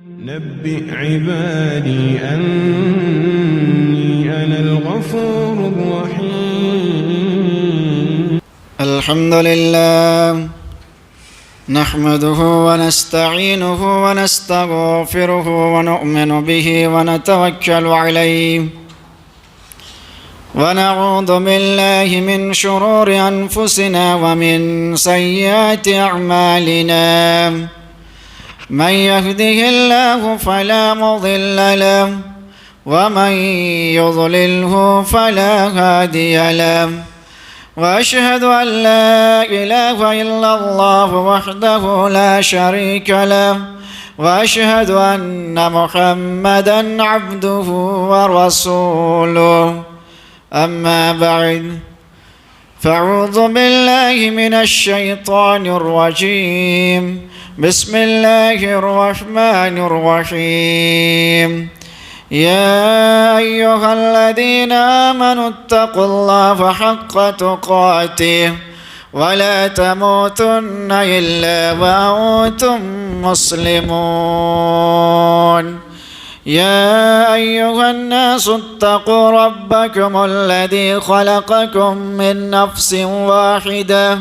نبئ عبادي أني أنا الغفور الرحيم. الحمد لله نحمده ونستعينه ونستغفره ونؤمن به ونتوكل عليه ونعوذ بالله من شرور أنفسنا ومن سيئات أعمالنا. من يهده الله فلا مضل له ومن يضلله فلا هادي له. وأشهد أن لا إله إلا الله وحده لا شريك له وأشهد أن محمدًا عبده ورسوله. أما بعد فأعوذ بالله من الشيطان الرجيم. بسم الله الرحمن الرحيم. يا أيها الذين آمنوا اتقوا الله حق تقاته ولا تموتن إلا وأنتم مسلمون. يا أيها الناس اتقوا ربكم الذي خلقكم من نفس واحدة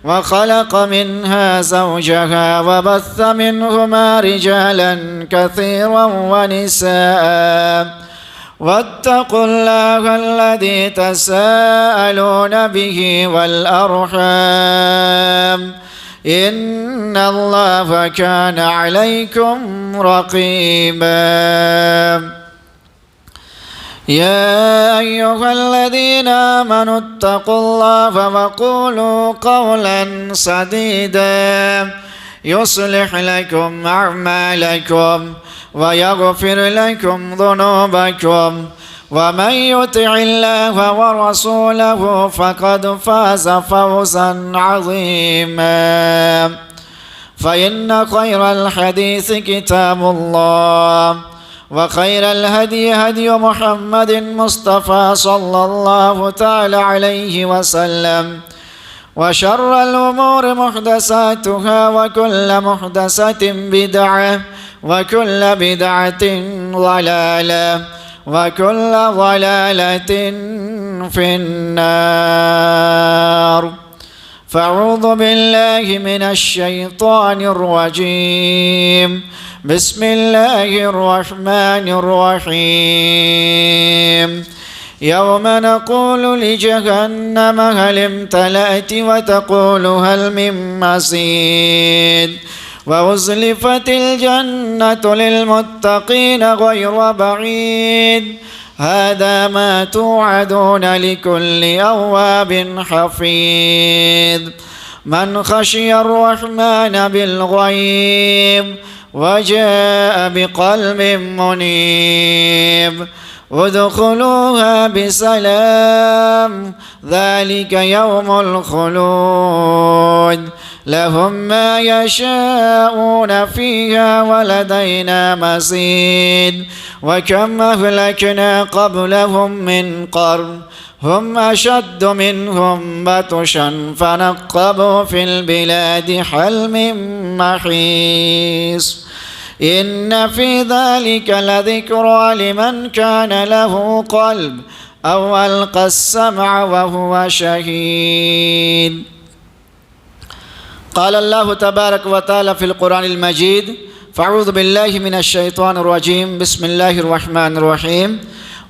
وخلق منها زوجها وبث منهما رجالا كثيرا ونساء. واتقوا الله الذي تساءلون به والأرحام إن الله كان عليكم رقيبا. يا أيها الذين آمنوا اتقوا الله وقولوا قولا سديدا يصلح لكم أعمالكم ويغفر لكم ذنوبكم ومن يطع الله ورسوله فقد فاز فوزا عظيما. فإن خير الحديث كتاب الله وخير الهدي هدي محمد مصطفى صلى الله تعالى عليه وسلم. وشر الأمور محدثاتها وكل محدثة بدعة وكل بدعة ضلالة وكل ضلالة في النار. فأعوذ بالله من الشيطان الرجيم. بسم الله الرحمن الرحيم. يوم نقول لجهنم هل امتلأت وتقول هل من مزيد. وأزلفت الجنة للمتقين غير بعيد. هذا ما توعدون لكل أواب حفيظ. من خشي الرحمن بالغيب وجاء بقلب منيب. ادخلوها بسلام ذلك يوم الخلود. لهم ما يشاءون فيها ولدينا مزيد. وكم أهلكنا قبلهم من قرن هم أشد منهم بطشا فنقبوا في البلاد هل من محيص. إن في ذلك لذكرى لمن كان له قلب أو ألقى السمع وهو شهيد. قال الله تبارك وتعالى في القرآن المجيد. فأعوذ بالله من الشيطان الرجيم. بسم الله الرحمن الرحيم.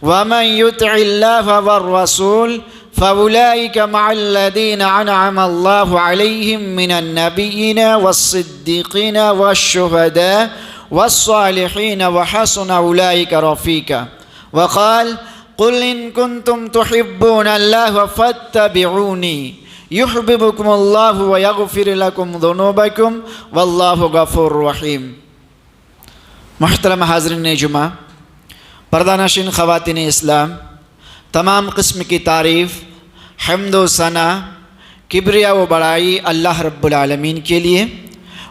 ومن يطع الله والرسول فأولئك مع الذين أنعم الله عليهم من النبيين والصديقين والشهداء والصالحين وحسن أولئك رفيقا. وقال قل إن كنتم تحبون الله فاتبعوني يحببكم الله ويغفر لكم ذنوبكم والله غفور رحيم. محترم حاضرین جمعہ، پردہ نشین خواتین اسلام، تمام قسم کی تعریف، حمد و ثنا، کبریا و بڑائی اللہ رب العالمین کے لیے.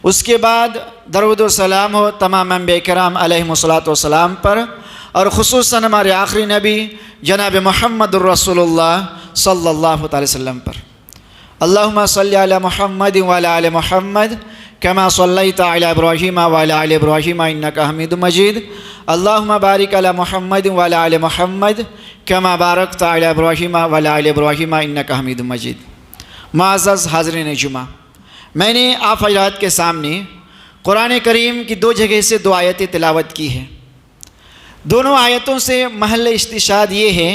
اس کے بعد درود و سلام ہو تمام انبیاء کرام علیہم الصلاۃ والسلام پر، اور خصوصاً ہمارے آخری نبی جناب محمد الرسول اللہ صلی اللہ علیہ وسلم پر. اللہم صلی علی محمد وعلی آل محمد كما صليت على إبراهيم وعلى آل إبراهيم إنك حميد مجيد اللهم بارك على محمد وعلى آل محمد كما باركت على إبراهيم وعلى آل إبراهيم إنك حميد مجيد۔ معزز حاضرین جمعہ، میں نے آپ حضرات کے سامنے قرآن کریم کی 2 جگہ سے 2 آیتیں تلاوت کی ہیں۔ دونوں آیتوں سے محل استشہاد یہ ہے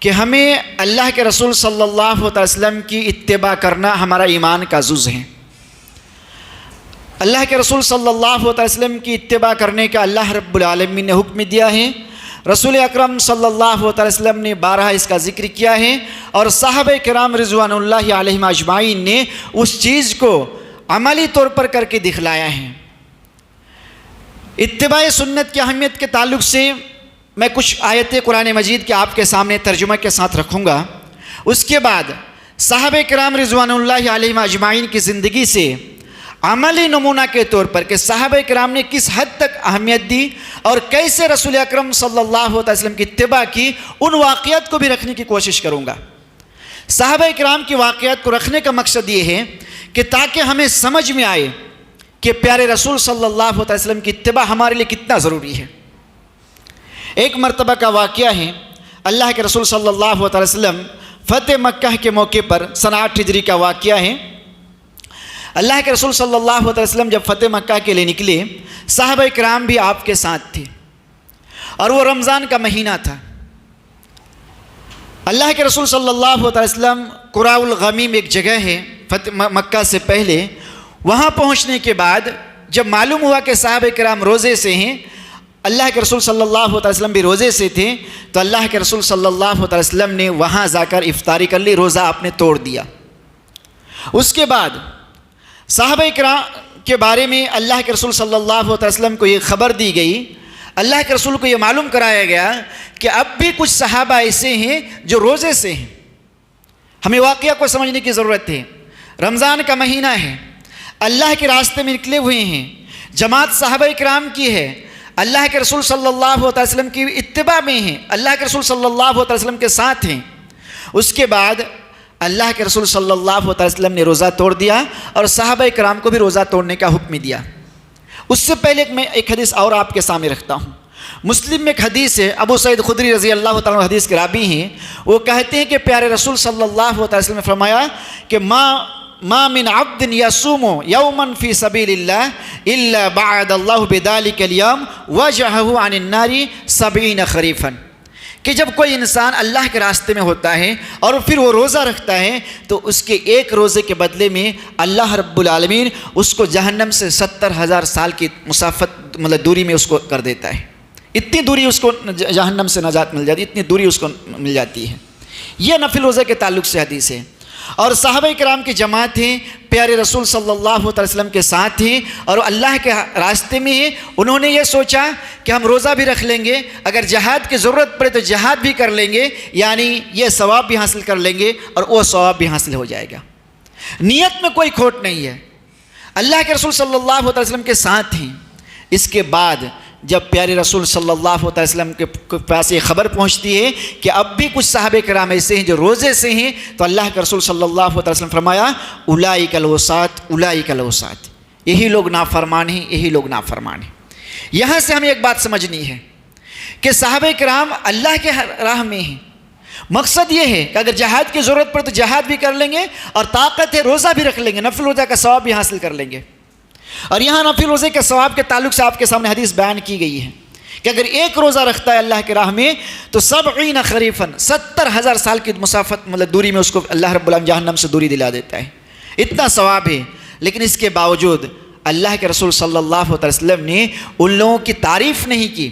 کہ ہمیں اللہ کے رسول صلی اللہ علیہ وسلم کی اتباع کرنا ہمارا ایمان کا جز ہے۔ اللہ کے رسول صلی اللہ علیہ وسلم کی اتباع کرنے کا اللہ رب العالمین نے حکم دیا ہے، رسول اکرم صلی اللہ علیہ وسلم نے 12 اس کا ذکر کیا ہے، اور صحابہ کرام رضوان اللہ علیہم اجمعین نے اس چیز کو عملی طور پر کر کے دکھلایا ہے۔ اتباع سنت کی اہمیت کے تعلق سے میں کچھ آیتیں قرآن مجید کے آپ کے سامنے ترجمہ کے ساتھ رکھوں گا، اس کے بعد صحابہ کرام رضوان اللہ علیہم اجمعین کی زندگی سے عملی نمونہ کے طور پر کہ صحابہ کرام نے کس حد تک اہمیت دی اور کیسے رسول اکرم صلی اللہ علیہ وسلم کی اتباع کی، ان واقعات کو بھی رکھنے کی کوشش کروں گا۔ صحابہ کرام کی واقعات کو رکھنے کا مقصد یہ ہے کہ تاکہ ہمیں سمجھ میں آئے کہ پیارے رسول صلی اللہ علیہ وسلم کی اتباع ہمارے لیے کتنا ضروری ہے۔ ایک مرتبہ کا واقعہ ہے، اللہ کے رسول صلی اللہ علیہ وسلم فتح مکہ کے موقع پر سنہ 8 ہجری کا واقعہ ہے۔ اللہ کے رسول صلی اللہ علیہ وسلم جب فتح مکہ کے لیے نکلے، صحابہ کرام بھی آپ کے ساتھ تھے، اور وہ رمضان کا مہینہ تھا۔ اللہ کے رسول صلی اللہ علیہ وسلم قراء الغمیم ایک جگہ ہے فتح مکہ سے پہلے، وہاں پہنچنے کے بعد جب معلوم ہوا کہ صحابہ کرام روزے سے ہیں، اللہ کے رسول صلی اللہ علیہ وسلم بھی روزے سے تھے، تو اللہ کے رسول صلی اللہ علیہ وسلم نے وہاں جا کر افطاری کر لی، روزہ آپ نے توڑ دیا۔ اس کے بعد صحابہ کرام کے بارے میں اللہ کے رسول صلی اللہ علیہ وسلم کو یہ خبر دی گئی، اللہ کے رسول کو یہ معلوم کرایا گیا کہ اب بھی کچھ صحابہ ایسے ہیں جو روزے سے ہیں۔ ہمیں واقعہ کو سمجھنے کی ضرورت ہے۔ رمضان کا مہینہ ہے، اللہ کے راستے میں نکلے ہوئے ہیں، جماعت صحابہ کرام کی ہے، اللہ کے رسول صلی اللہ علیہ وسلم کی اتباع میں ہیں، اللہ کے رسول صلی اللہ علیہ وسلم کے ساتھ ہیں۔ اس کے بعد اللہ کے رسول صلی اللہ علیہ وسلم نے روزہ توڑ دیا اور صحابہ کرام کو بھی روزہ توڑنے کا حکم دیا۔ اس سے پہلے میں ایک حدیث اور آپ کے سامنے رکھتا ہوں۔ مسلم میں ایک حدیث ہے، ابو سعید خدری رضی اللہ تعالیٰ عنہ حدیث کے راوی ہیں، وہ کہتے ہیں کہ پیارے رسول صلی اللہ علیہ وسلم نے فرمایا کہ ما من عبد یصوم یوما فی سبیل اللہ الا بعد اللہ بذلک اليوم وجهه عن النار 70 خریفا، کہ جب کوئی انسان اللہ کے راستے میں ہوتا ہے اور پھر وہ روزہ رکھتا ہے تو اس کے ایک روزے کے بدلے میں اللہ رب العالمین اس کو جہنم سے 70,000 سال کی مسافت دوری میں اس کو کر دیتا ہے۔ اتنی دوری اس کو جہنم سے نجات مل جاتی ہے، اتنی دوری اس کو مل جاتی ہے۔ یہ نفل روزے کے تعلق سے حدیث ہے۔ اور صحابہ کرام کی جماعت ہیں، پیارے رسول صلی اللہ علیہ وسلم کے ساتھ ہیں اور اللہ کے راستے میں ہیں۔ انہوں نے یہ سوچا کہ ہم روزہ بھی رکھ لیں گے، اگر جہاد کی ضرورت پڑے تو جہاد بھی کر لیں گے، یعنی یہ ثواب بھی حاصل کر لیں گے اور وہ ثواب بھی حاصل ہو جائے گا۔ نیت میں کوئی کھوٹ نہیں ہے، اللہ کے رسول صلی اللہ علیہ وسلم کے ساتھ ہیں۔ اس کے بعد جب پیارے رسول صلی اللہ علیہ وسلم کے پاس یہ خبر پہنچتی ہے کہ اب بھی کچھ صحابہ کرام ایسے ہیں جو روزے سے ہیں، تو اللہ کے رسول صلی اللہ علیہ وسلم فرمایا اولئک الوساط اولئک الوساط، یہی لوگ نافرمان ہیں، یہی لوگ نافرمان ہیں۔ یہاں سے ہمیں ایک بات سمجھنی ہے کہ صحابہ کرام اللہ کے راہ میں ہیں۔ مقصد یہ ہے کہ اگر جہاد کی ضرورت پڑے تو جہاد بھی کر لیں گے، اور طاقت ہے روزہ بھی رکھ لیں گے، نفل روزہ کا ثواب بھی حاصل کر لیں گے۔ اور یہاں نفل روزے کے ثواب کے تعلق سے آپ کے سامنے حدیث بیان کی گئی ہے کہ اگر ایک روزہ رکھتا ہے اللہ کے راہ میں تو 70 خریفاً 70,000 سال کی مسافت دوری میں اس کو اللہ رب العالمین جہنم سے دوری دلا دیتا ہے۔ اتنا ثواب ہے، لیکن اس کے باوجود اللہ کے رسول صلی اللہ علیہ وسلم نے ان لوگوں کی تعریف نہیں کی،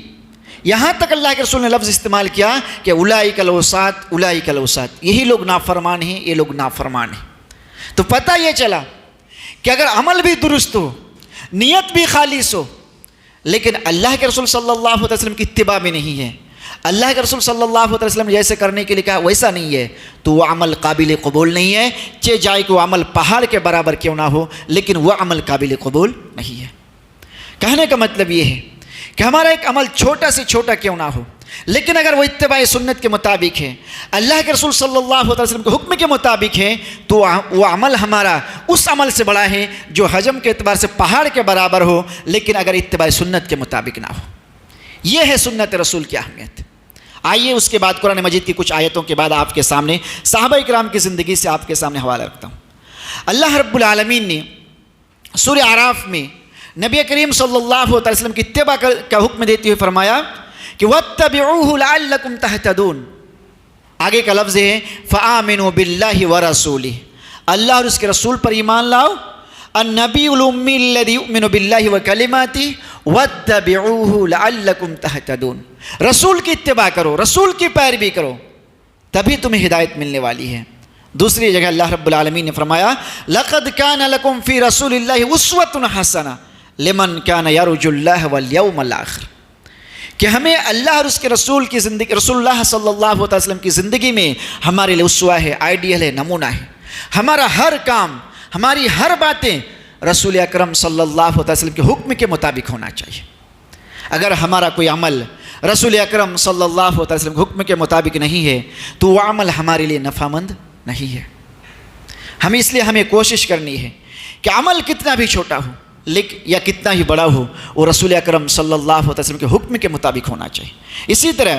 یہاں تک اللہ کے رسول نے لفظ استعمال کیا کہ اولئک الوساط اولئک الوساط، یہی لوگ نافرمان ہیں، یہ لوگ نافرمان ہیں۔ تو پتہ یہ چلا کہ اگر عمل بھی درست ہو، نیت بھی خالص ہو، لیکن اللہ کے رسول صلی اللہ علیہ وسلم کی اتباع میں نہیں ہے، اللہ کے رسول صلی اللہ علیہ وسلم جیسے کرنے کے لیے کہا ویسا نہیں ہے، تو وہ عمل قابل قبول نہیں ہے، چاہے جائے کہ وہ عمل پہاڑ کے برابر کیوں نہ ہو، لیکن وہ عمل قابل قبول نہیں ہے۔ کہنے کا مطلب یہ ہے کہ ہمارا ایک عمل چھوٹا سے چھوٹا کیوں نہ ہو، لیکن اگر وہ اتباع سنت کے مطابق ہے، اللہ کے رسول صلی اللہ علیہ وسلم کے حکم کے مطابق ہے، تو وہ عمل ہمارا اس عمل سے بڑا ہے جو حجم کے اعتبار سے پہاڑ کے برابر ہو، لیکن اگر اتباع سنت کے مطابق نہ ہو۔ یہ ہے سنت رسول کی اہمیت۔ آئیے اس کے بعد قرآن مجید کی کچھ آیتوں کے بعد آپ کے سامنے صحابہ کرام کی زندگی سے آپ کے سامنے حوالہ رکھتا ہوں۔ اللہ رب العالمین نے سورہ اعراف میں نبی کریم صلی اللہ علیہ وسلم کی اتباع کا حکم دیتے ہوئے فرمایا کہ وَاتَّبِعُوهُ لَعَلَّكُمْ تَهْتَدُونَ۔ آگے کا لفظ ہے فَآمِنُوا بِاللَّهِ وَرَسُولِهِ، اللہ اور اس کے رسول پر ایمان لاؤ، النبی الامی الذی یؤمن باللہ وکلماتہ واتبعوہ لعلکم تہتدون۔ رسول کی اتباع کرو، رسول کی پیروی کرو، تبھی تمہیں ہدایت ملنے والی ہے۔ دوسری جگہ اللہ رب العالمین نے فرمایا لقد کان لکم فی رسول اللہ اسوۃ حسنہ لمن کان یرجو اللہ والیوم الآخر، کہ ہمیں اللہ اور اس کے رسول کی زندگی، رسول اللہ صلی اللہ علیہ وسلم کی زندگی میں ہمارے لیے اسوہ ہے، آئیڈیل ہے، نمونہ ہے۔ ہمارا ہر کام، ہماری ہر باتیں رسول اکرم صلی اللہ علیہ وسلم کے حکم کے مطابق ہونا چاہیے۔ اگر ہمارا کوئی عمل رسول اکرم صلی اللہ علیہ وسلم کے حکم کے مطابق نہیں ہے تو وہ عمل ہمارے لیے نفع مند نہیں ہے۔ اس لیے ہمیں کوشش کرنی ہے کہ عمل کتنا بھی چھوٹا ہو یا کتنا ہی بڑا ہو، وہ رسول اکرم صلی اللہ علیہ وسلم کے حکم کے مطابق ہونا چاہیے۔ اسی طرح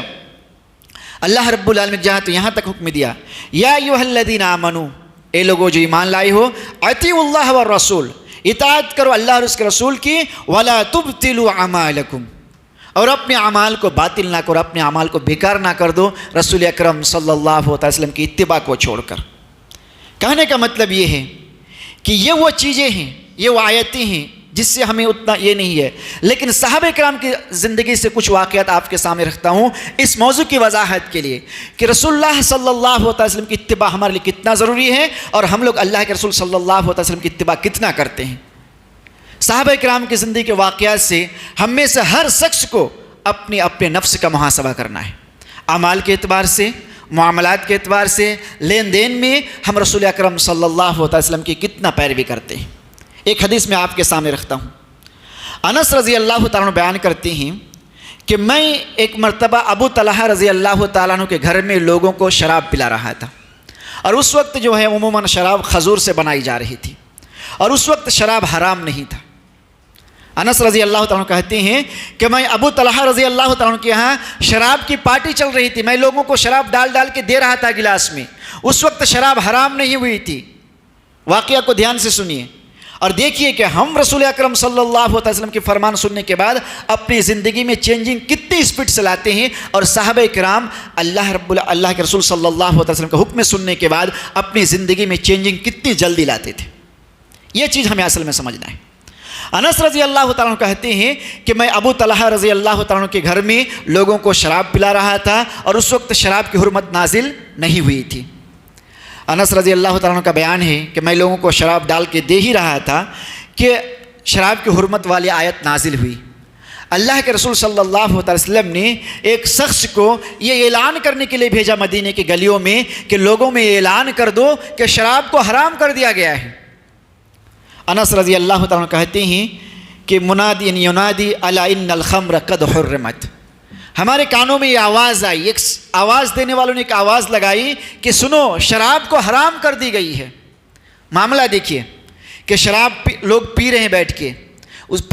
اللہ رب العالمین جہاں تو یہاں تک حکم دیا یا ایھا الذین آمنوا، اے لوگوں جو ایمان لائے ہو، اطیعوا اللہ والرسول، اطاعت کرو اللہ اور اس کے رسول کی، ولا تبطلوا اعمالکم، اور اپنے اعمال کو باطل نہ کرو، اپنے اعمال کو بیکار نہ کر دو رسول اکرم صلی اللہ علیہ وسلم کی اتباع کو چھوڑ کر۔ کہنے کا مطلب یہ ہے کہ یہ وہ چیزیں ہیں، یہ وہ آیتیں ہیں جس سے ہمیں اتنا یہ نہیں ہے، لیکن صحابہ کرام کی زندگی سے کچھ واقعات آپ کے سامنے رکھتا ہوں اس موضوع کی وضاحت کے لیے کہ رسول اللہ صلی اللہ علیہ وسلم کی اتباع ہمارے لیے کتنا ضروری ہے اور ہم لوگ اللہ کے رسول صلی اللہ علیہ وسلم کی اتباع کتنا کرتے ہیں۔ صحابہ کرام کی زندگی کے واقعات سے ہم میں سے ہر شخص کو اپنے نفس کا محاسبہ کرنا ہے، اعمال کے اعتبار سے، معاملات کے اعتبار سے، لین دین میں ہم رسول اکرم صلی اللہ علیہ وسلم کی کتنا پیروی کرتے ہیں۔ ایک حدیث میں آپ کے سامنے رکھتا ہوں۔ انس رضی اللہ تعالیٰ عنہ بیان کرتے ہیں کہ میں ایک مرتبہ ابو طلحہ رضی اللہ تعالیٰ عنہ کے گھر میں لوگوں کو شراب پلا رہا تھا، اور اس وقت جو ہے عموماً شراب کھجور سے بنائی جا رہی تھی، اور اس وقت شراب حرام نہیں تھا۔ انس رضی اللہ تعالیٰ عنہ کہتے ہیں کہ میں ابو طلحہ رضی اللہ تعالیٰ عنہ کے یہاں شراب کی پارٹی چل رہی تھی، میں لوگوں کو شراب ڈال ڈال کے دے رہا تھا گلاس میں، اس وقت شراب حرام نہیں ہوئی تھی۔ واقعہ کو دھیان سے سنیے اور دیکھیے کہ ہم رسول اکرم صلی اللہ علیہ وسلم کے فرمان سننے کے بعد اپنی زندگی میں چینجنگ کتنی اسپیڈ سے لاتے ہیں، اور صحابہ کرام اللہ کے رسول صلی اللہ علیہ وسلم کا حکم سننے کے بعد اپنی زندگی میں چینجنگ کتنی جلدی لاتے تھے۔ یہ چیز ہمیں اصل میں سمجھنا ہے۔ انس رضی اللہ تعالیٰ عنہ کہتے ہیں کہ میں ابو طلحہ رضی اللہ تعالیٰ عنہ کے گھر میں لوگوں کو شراب پلا رہا تھا، اور اس وقت شراب کی حرمت نازل نہیں ہوئی تھی۔ انس رضی اللہ تعالیٰ عنہ کا بیان ہے کہ میں لوگوں کو شراب ڈال کے دے ہی رہا تھا کہ شراب کی حرمت والی آیت نازل ہوئی۔ اللہ کے رسول صلی اللہ علیہ وسلم نے ایک شخص کو یہ اعلان کرنے کے لیے بھیجا مدینے کی گلیوں میں کہ لوگوں میں اعلان کر دو کہ شراب کو حرام کر دیا گیا ہے۔ انس رضی اللہ تعالیٰ عنہ کہتے ہیں کہ منادی ینادی الا ان الخمر قد حرمت، ہمارے کانوں میں یہ آواز آئی، ایک آواز دینے والوں نے ایک آواز لگائی کہ سنو شراب کو حرام کر دی گئی ہے۔ معاملہ دیکھیے کہ شراب لوگ پی رہے ہیں بیٹھ کے،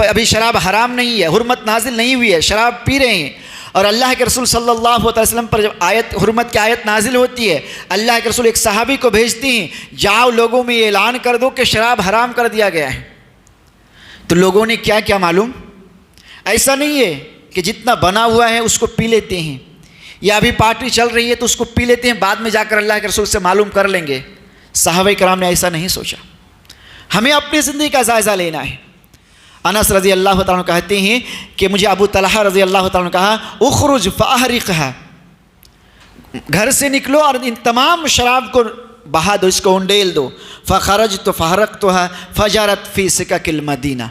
ابھی شراب حرام نہیں ہے، حرمت نازل نہیں ہوئی ہے، شراب پی رہے ہیں، اور اللہ کے رسول صلی اللہ علیہ وسلم پر جب حرمت کی آیت نازل ہوتی ہے، اللہ کے رسول ایک صحابی کو بھیجتے ہیں جاؤ لوگوں میں اعلان کر دو کہ شراب حرام کر دیا گیا ہے۔ تو لوگوں نے کیا معلوم، ایسا نہیں ہے کہ جتنا بنا ہوا ہے اس کو پی لیتے ہیں، یا ابھی پارٹی چل رہی ہے تو اس کو پی لیتے ہیں، بعد میں جا کر اللہ کے رسول سے معلوم کر لیں گے۔ صحابہ کرام نے ایسا نہیں سوچا، ہمیں اپنی زندگی کا جائزہ لینا ہے۔ انس رضی اللہ تعالیٰ عنہ کہتے ہیں کہ مجھے ابو طلحہ رضی اللہ تعالیٰ عنہ نے کہا اخرج فاحرقها، گھر سے نکلو اور ان تمام شراب کو بہا دو، اس کو انڈیل دو۔ فخرجت فحرقتها فجرت فی سکک المدینہ،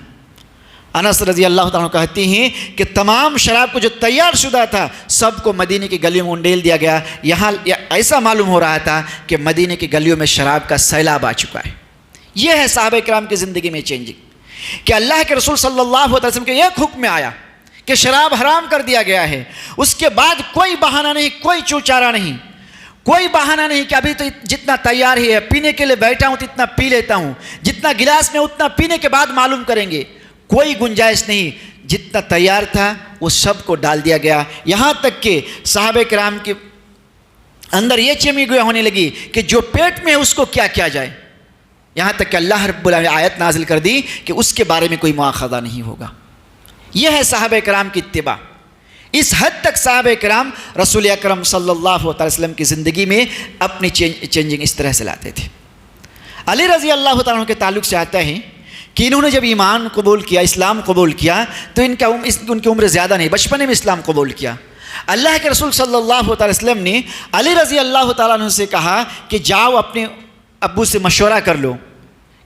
انس رضی اللہ تعالیٰ عنہ کہتے ہیں کہ تمام شراب کو جو تیار شدہ تھا سب کو مدینے کی گلیوں میں انڈیل دیا گیا۔ یہاں ایسا معلوم ہو رہا تھا کہ مدینے کی گلیوں میں شراب کا سیلاب آ چکا ہے۔ یہ ہے صحابہ کرام کی زندگی میں چینجنگ کہ اللہ کے رسول صلی اللہ علیہ وسلم کے ایک حکم میں آیا کہ شراب حرام کر دیا گیا ہے، اس کے بعد کوئی بہانہ نہیں، کوئی چوچارہ نہیں، کوئی بہانہ نہیں کہ ابھی تو جتنا تیار ہی ہے، پینے کے لیے بیٹھا ہوں تو اتنا پی لیتا ہوں، جتنا گلاس میں اتنا پینے کے بعد معلوم کریں گے، کوئی گنجائش نہیں، جتنا تیار تھا وہ سب کو ڈال دیا گیا۔ یہاں تک کہ صحابہ کرام کے اندر یہ چمی گویا ہونے لگی کہ جو پیٹ میں ہے اس کو کیا کیا جائے، یہاں تک کہ اللہ رب العالمین آیت نازل کر دی کہ اس کے بارے میں کوئی مواخذہ نہیں ہوگا۔ یہ ہے صحابہ کرام کی اتباع۔ اس حد تک صحابہ کرام رسول اکرم صلی اللہ علیہ وسلم کی زندگی میں اپنی چینجنگ اس طرح سے لاتے تھے۔ علی رضی اللہ تعالیٰ عنہ کے تعلق سے آتا ہے کہ انہوں نے جب ایمان قبول کیا، اسلام قبول کیا، تو ان کی عمر زیادہ نہیں، بچپنے میں اسلام قبول کیا۔ اللہ کے رسول صلی اللہ علیہ وسلم نے علی رضی اللہ تعالیٰ عنہ سے کہا کہ جاؤ اپنے ابو سے مشورہ کر لو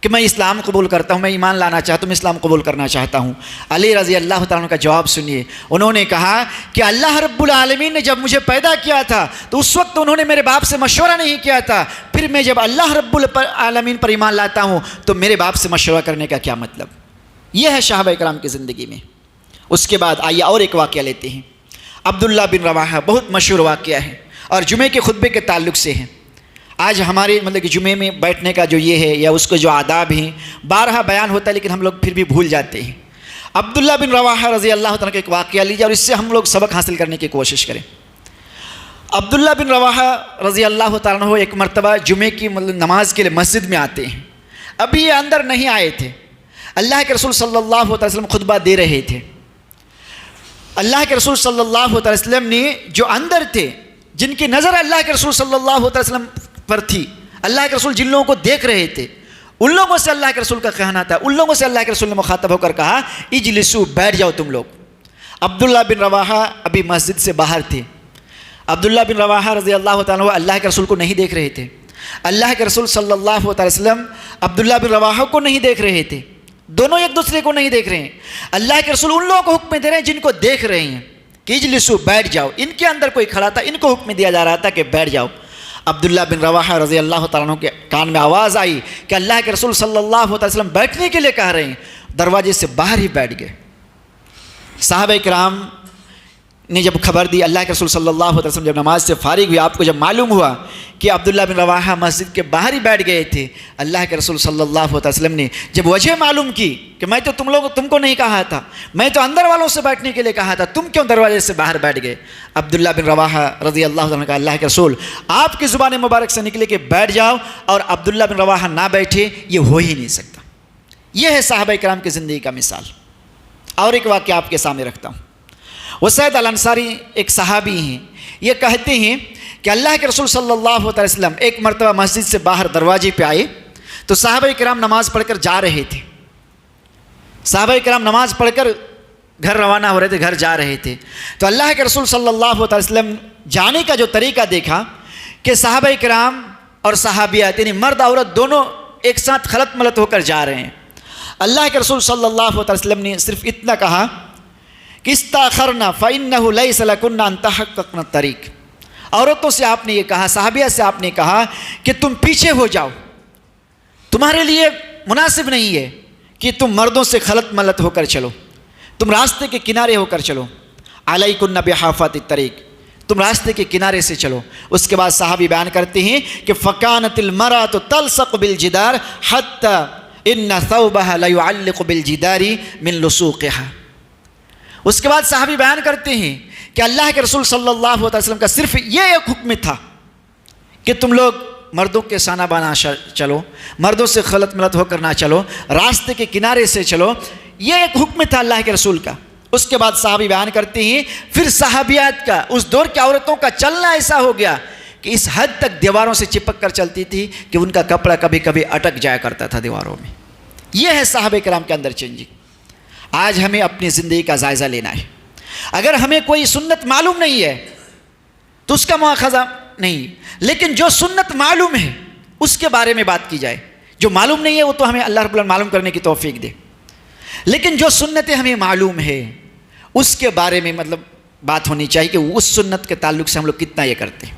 کہ میں اسلام قبول کرتا ہوں، میں ایمان لانا چاہتا ہوں، میں اسلام قبول کرنا چاہتا ہوں۔ علی رضی اللہ تعالیٰ عنہ کا جواب سنیے، انہوں نے کہا کہ اللہ رب العالمین نے جب مجھے پیدا کیا تھا تو اس وقت انہوں نے میرے باپ سے مشورہ نہیں کیا تھا، پھر میں جب اللہ رب العالمین پر ایمان لاتا ہوں تو میرے باپ سے مشورہ کرنے کا کیا مطلب۔ یہ ہے صحابہ کرام کی زندگی میں۔ اس کے بعد آئیے اور ایک واقعہ لیتے ہیں۔ عبداللہ بن رواحہ بہت مشہور واقعہ ہے اور جمعے کے خطبے کے تعلق سے ہے۔ آج ہمارے مطلب کہ جمعے میں بیٹھنے کا جو یہ ہے یا اس کے جو آداب ہیں بارہا بیان ہوتا ہے، لیکن ہم لوگ پھر بھی بھول جاتے ہیں۔ عبداللہ بن رواحہ رضی اللہ تعالیٰ کا ایک واقعہ لیجیے اور اس سے ہم لوگ سبق حاصل کرنے کی کوشش کریں۔ عبداللہ بن رواحہ رضی اللہ تعالیٰ عنہ ایک مرتبہ جمعے کی مطلب نماز کے لیے مسجد میں آتے ہیں۔ ابھی یہ اندر نہیں آئے تھے، اللہ کے رسول صلی اللہ علیہ وسلم خطبہ دے رہے تھے۔ اللہ کے رسول صلی اللہ علیہ وسلم نے جو اندر تھے، جن کی نظر اللہ کے رسول صلی اللہ علیہ وسلم پر تھی، اللہ کے رسول جن لوگوں کو دیکھ رہے تھے، ان لوگوں سے اللہ کے رسول کا کہنا تھا، ان لوگوں سے اللہ کے رسول نے مخاطب ہو کر کہا اجلسو، بیٹھ جاؤ تم لوگ۔ عبداللہ بن رواحہ ابھی مسجد سے باہر تھے۔ عبداللہ بن رواحہ رضی اللہ تعالیٰ عنہ اللہ کے رسول کو نہیں دیکھ رہے تھے، اللہ کے رسول صلی اللہ علیہ وسلم عبداللہ بن رواحہ کو نہیں دیکھ رہے تھے، دونوں ایک دوسرے کو نہیں دیکھ رہے ہیں۔ اللہ کے رسول ان لوگوں کو حکم دے رہے ہیں جن کو دیکھ رہے ہیں کہ اجلسو، بیٹھ جاؤ۔ ان کے اندر کوئی کھڑا تھا، ان کو حکم دیا جا رہا تھا کہ بیٹھ جاؤ۔ عبداللہ بن رواحہ رضی اللہ تعالیٰ عنہ کے کان میں آواز آئی کہ اللہ کے رسول صلی اللہ علیہ وسلم بیٹھنے کے لیے کہہ رہے ہیں، دروازے سے باہر ہی بیٹھ گئے۔ صحابہ کرام نے جب خبر دی، اللہ کے رسول صلی اللہ علیہ وسلم جب نماز سے فارغ ہوئے، آپ کو جب معلوم ہوا کہ عبداللہ بن رواحہ مسجد کے باہر ہی بیٹھ گئے تھے، اللہ کے رسول صلی اللہ علیہ وسلم نے جب وجہ معلوم کی کہ میں تو تم کو نہیں کہا تھا، میں تو اندر والوں سے بیٹھنے کے لیے کہا تھا، تم کیوں دروازے سے باہر بیٹھ گئے؟ عبداللہ بن رواحہ رضی اللہ عنہ کا اللہ کے رسول آپ کی زبان مبارک سے نکلے کہ بیٹھ جاؤ، اور عبداللہ بن رواحہ نہ بیٹھے، یہ ہو ہی نہیں سکتا۔ یہ ہے صحابہ کرام کی زندگی کا مثال۔ اور ایک واقعہ آپ کے سامنے رکھتا ہوں۔ وسید الانصاری ایک صحابی ہیں، یہ کہتے ہیں کہ اللہ کے رسول صلی اللہ علیہ وسلم ایک مرتبہ مسجد سے باہر دروازے پہ آئے تو صحابہ کرام نماز پڑھ کر جا رہے تھے۔ صحابہ کرام نماز پڑھ کر گھر روانہ ہو رہے تھے، گھر جا رہے تھے، تو اللہ کے رسول صلی اللہ علیہ وسلم جانے کا جو طریقہ دیکھا کہ صحابہ کرام اور صحابیات یعنی مرد عورت دونوں ایک ساتھ خلط ملط ہو کر جا رہے ہیں۔ اللہ کے رسول صلی اللہ علیہ وسلم نے صرف اتنا کہا کہ استاخرنا فإنه ليس لكن أن تحققن الطريق۔ عورتوں سے آپ نے یہ کہا، صحابیہ سے آپ نے کہا کہ تم پیچھے ہو جاؤ، تمہارے لیے مناسب نہیں ہے کہ تم مردوں سے خلط ملط ہو کر چلو، تم راستے کے کنارے ہو کر چلو، علیکن بحافات الطریق، تم راستے کے کنارے سے چلو۔ اس کے بعد صحابی بیان کرتے ہیں کہ فکانت المرأة تلصق بالجدار حتی ان ثوبها لیعلق بالجدار من لصوقها۔ اس کے بعد صحابی بیان کرتے ہیں کہ اللہ کے رسول صلی اللہ علیہ وسلم کا صرف یہ ایک حکم تھا کہ تم لوگ مردوں کے سانہ بانا چلو، مردوں سے خلط ملط ہو کر نہ چلو، راستے کے کنارے سے چلو، یہ ایک حکم تھا اللہ کے رسول کا۔ اس کے بعد صحابی بیان کرتے ہیں پھر صحابیات کا، اس دور کی عورتوں کا چلنا ایسا ہو گیا کہ اس حد تک دیواروں سے چپک کر چلتی تھی کہ ان کا کپڑا کبھی کبھی اٹک جایا کرتا تھا دیواروں میں۔ یہ ہے صحابہ کرام کے اندر چینجنگ۔ آج ہمیں اپنی زندگی کا جائزہ لینا ہے۔ اگر ہمیں کوئی سنت معلوم نہیں ہے تو اس کا مواخذہ نہیں، لیکن جو سنت معلوم ہے اس کے بارے میں بات کی جائے۔ جو معلوم نہیں ہے وہ تو ہمیں اللہ رب العالمین معلوم کرنے کی توفیق دے، لیکن جو سنتیں ہمیں معلوم ہے اس کے بارے میں مطلب بات ہونی چاہیے کہ اس سنت کے تعلق سے ہم لوگ کتنا یہ کرتے ہیں۔